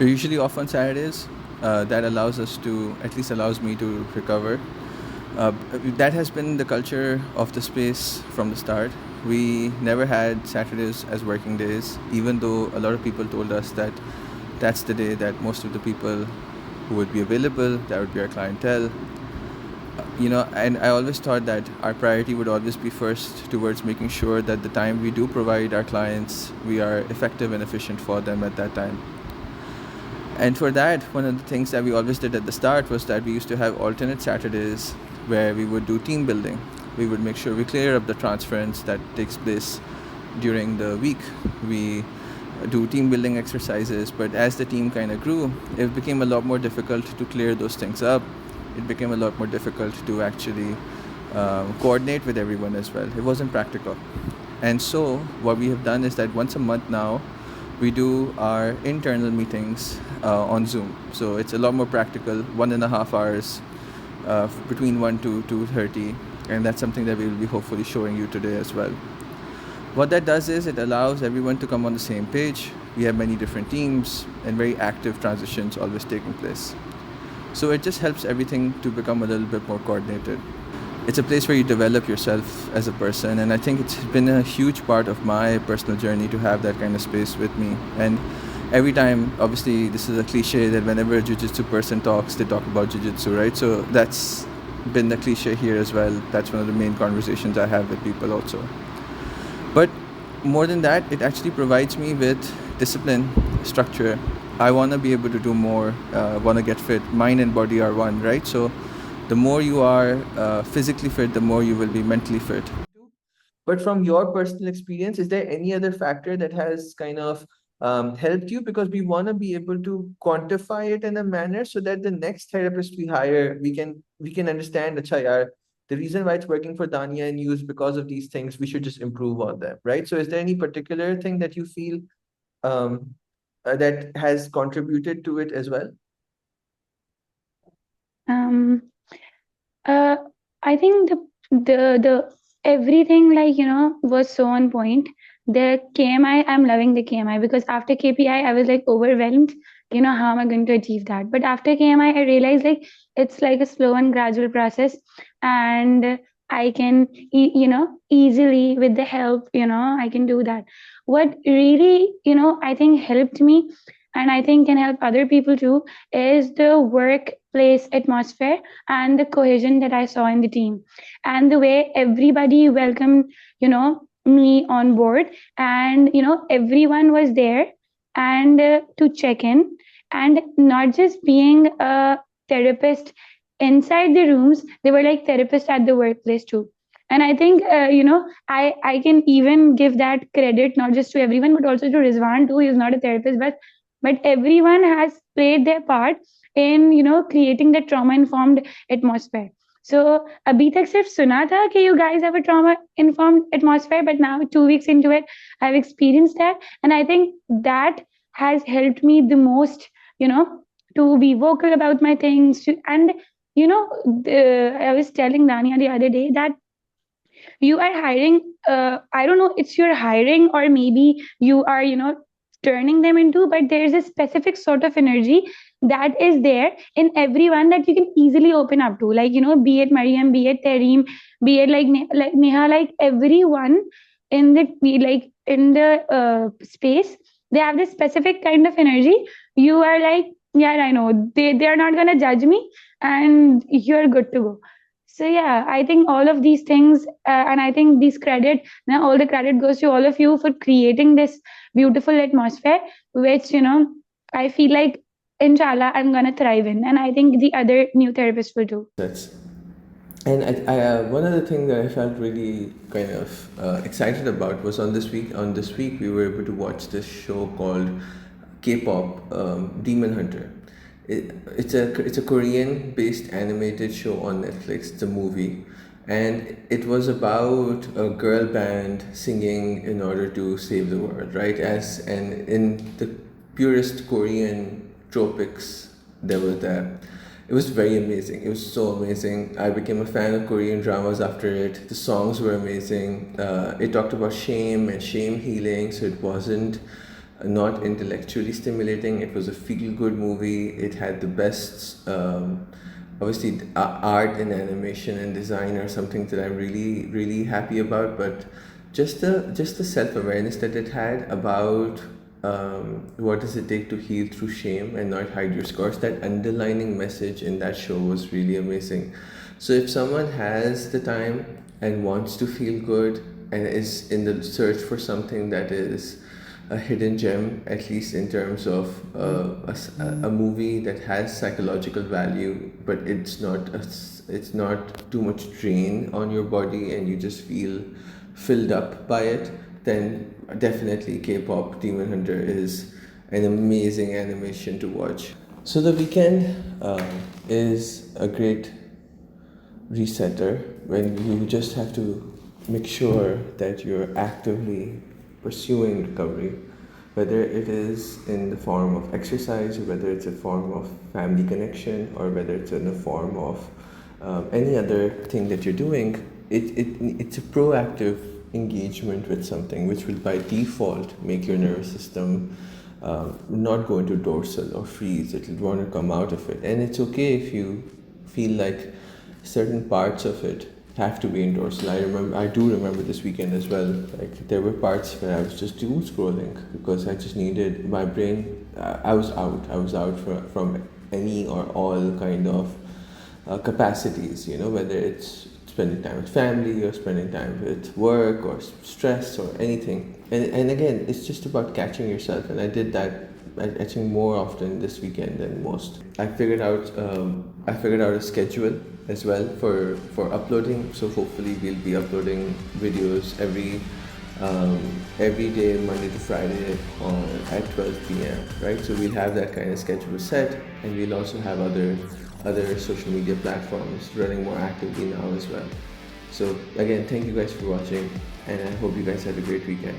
We're usually off on Saturdays. That allows us to, at least allows me to recover. That has been the culture of the space from the start. We never had Saturdays as working days, even though a lot of people told us that that's the day that most of the people who would be available, that would be our clientele. And I always thought that our priority would always be first towards making sure that the time we do provide our clients, we are effective and efficient for them at that time. And for that, one of the things that we always did at the start was that we used to have alternate Saturdays where we would do team building. We would make sure we clear up the transference that takes place during the week. We do team building exercises, but as the team kind of grew, it became a lot more difficult to clear those things up. It became a lot more difficult to actually coordinate with everyone as well. It wasn't practical. And so what we have done is that once a month now, we do our internal meetings on Zoom. So it's a lot more practical, 1.5 hours between 1 to 2:30. And that's something that we will be hopefully showing you today as well. What that does is it allows everyone to come on the same page. We have many different teams and very active transitions always taking place. So it just helps everything to become a little bit more coordinated. It's a place where you develop yourself as a person, and I think it's been a huge part of my personal journey to have that kind of space with me. And every time, obviously, this is a cliche that whenever a jiu-jitsu person talks, they talk about jiu-jitsu, right? So that's been the cliche here as well. That's one of the main conversations I have with people also. But more than that, it actually provides me with discipline, structure. I want to be able to do more, want to get fit. Mind and body are one, right? So the more you are physically fit, the more you will be mentally fit. But from your personal experience, is there any other factor that has kind of helped you? Because we want to be able to quantify it in a manner so that the next therapist we hire, we can understand, acha yaar, the reason why it's working for Dania and you is because of these things. We should just improve on them, right? So is there any particular thing that you feel um, that has contributed to it as well? Um, uh, I think the everything, like, was so on point. The KMI, I'm loving the KMI, because after KPI I was like overwhelmed. How am I going to achieve that? But after KMI I realized, like, it's like a slow and gradual process, and I can easily, with the help, I can do that. What really, I think helped me, and I think can help other people too, is the workplace atmosphere and the cohesion that I saw in the team, and the way everybody welcomed, me on board, and everyone was there, and to check in, and not just being a therapist inside the rooms, they were like therapists at the workplace too. And I think, I can even give that credit not just to everyone, but also to Rizwan too. He's not a therapist, but everyone has played their part in creating that trauma informed atmosphere. So अभी तक सिर्फ सुना था कि you guys have a trauma informed atmosphere, but now 2 weeks into it I've experienced that, and I think that has helped me the most, you know to be vocal about my things. And I was telling Dania the other day that you are hiring, I don't know, it's your hiring, or maybe you are turning them into, but there's a specific sort of energy that is there in everyone that you can easily open up to, like, be it Mariam, be it Tareem, be it like Neha, like everyone in the, like, in the space, they have this specific kind of energy. You are like, yeah, I know, they are not gonna judge me, and you're good to go. So yeah, I think all of these things, and I think this credit, now all the credit goes to all of you for creating this beautiful atmosphere, which I feel like, inshallah, I'm gonna thrive in, and I think the other new therapists will too. That's and one other thing that I felt really kind of excited about was on this week. On this week, we were able to watch this show called K-pop Demon Hunter. It's a Korean-based animated show on Netflix. It's a movie, and it was about a girl band singing in order to save the world, right? As and in the purest Korean tropics, they were there. It was very amazing. It was so amazing. I became a fan of Korean dramas after it. The songs were amazing. It talked about shame and shame healing, so it wasn't not intellectually stimulating. It was a feel-good movie. It had the best, obviously, art and animation and design are something that I'm really, really happy about. But just the self-awareness that it had about what does it take to heal through shame and not hide your scars. That underlining message in that show was really amazing. So if someone has the time and wants to feel good and is in the search for something that is a hidden gem, at least in terms of a movie that has psychological value, but it's not too much drain on your body and you just feel filled up by it, then definitely K-pop Demon Hunter is an amazing animation to watch. So the weekend is a great resetter when you just have to make sure that you're actively pursuing recovery, whether it is in the form of exercise, or whether it's a form of family connection, or whether it's in the form of any other thing that you're doing. It's a proactive engagement with something which will by default make your nervous system not go into dorsal or freeze. It'll want to come out of it, and it's okay if you feel like certain parts of it have to be in dorsal. I do remember this weekend as well. Like there were parts where I was just doom scrolling because I just needed my brain. I was out. I was out from any or all kind of capacities. Whether it's spending time with family or spending time with work or stress or anything. And again, it's just about catching yourself. And I did that. I think more often this weekend than most. I figured out a schedule as well for uploading. So hopefully we'll be uploading videos every day, Monday to Friday, at 12 p.m. Right? So we'll have that kind of schedule set, and we'll also have other social media platforms running more actively now as well. So again, thank you guys for watching, and I hope you guys have a great weekend.